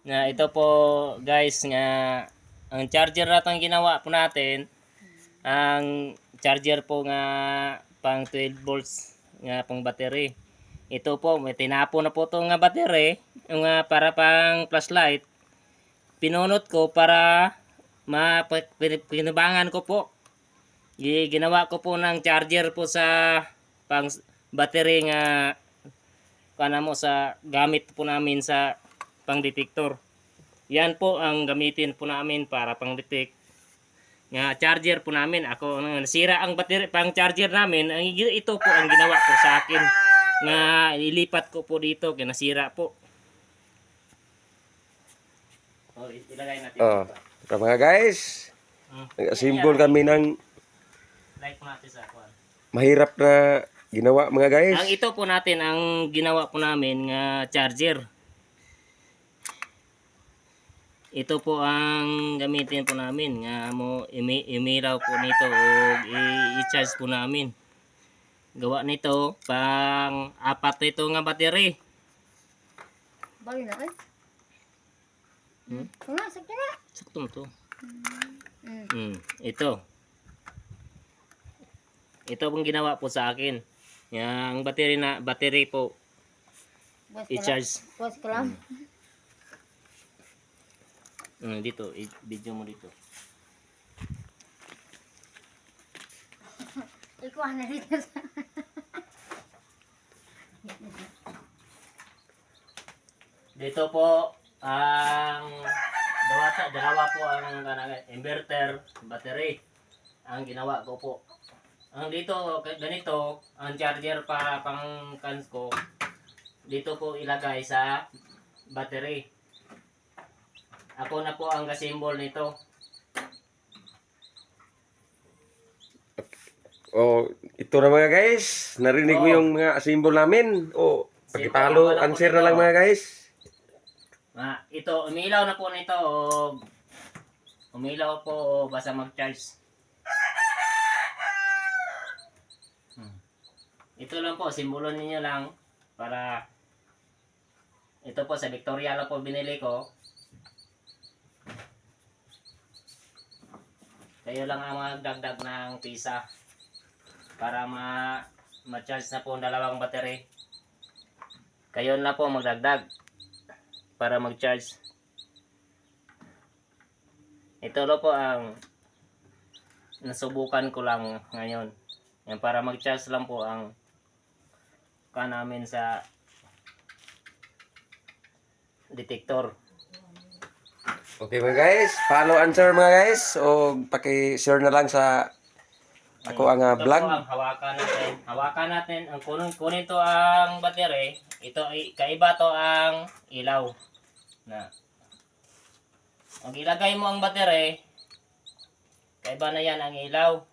Na ito po guys nga ang charger natong ginawa po natin, ang charger po nga pang 12 volts nga pang battery. Ito po may tinapo na po to nga battery, nga para pang flashlight. Pinunot ko para pinabangan ko po. Ginawa ko po ng charger po sa pang battery nga kana mo sa gamit po namin sa pang detector. Yan po ang gamitin po namin para pang detect nga charger po namin. Ako nasira ang battery pang charger namin, ito po ang ginawa ko sa akin nga ilipat ko po dito kaya nasira po. Oh, ilagay natin dito. Mga guys, nag-assemble kami ng like natin sa kwan. Mahirap na ginawa mga guys. Ang ito po natin ang ginawa po namin nga charger. Ito po ang gamitin po namin nga mo imilaw po nito o i-charge po namin. Gawa nito pang apat nito nga battery. Bali na eh. Sakto na. Sakto to. Ito. Ito pong ginawa po sa akin. Yang battery po i-charge. Pause ka lang. Dito, video mo dito. Ikuha na dito sa... Dito po ang dalawa po ang inverter battery ang ginawa ko po. Ang dito ganito ang charger para pang cans ko. Dito po ilagay sa battery. Ako na po ang symbol nito. Ito na mga guys. Narinig mo yung mga symbol namin. Pagkipalo, answer na lang mga guys. Ito, umilaw na po nito. Umilaw po basta mag-charge. Ito lang po, simbolo ninyo lang para ito po sa Victoria lang po binili ko. Kayo lang ang magdagdag ng pisa para ma-charge na po ang dalawang battery. Kayo na po magdagdag para mag-charge. Ito lang po ang nasubukan ko lang ngayon. Yan, para mag-charge lang po ang namin sa detector. Okay mga guys, follow answer mga guys. Paki-share na lang sa ako ang vlog. Ito po ang hawakan natin. Ang kunin to ang battery. Ito ay kaiba to ang ilaw. Ang ilagay mo ang battery, kaiba na yan ang ilaw.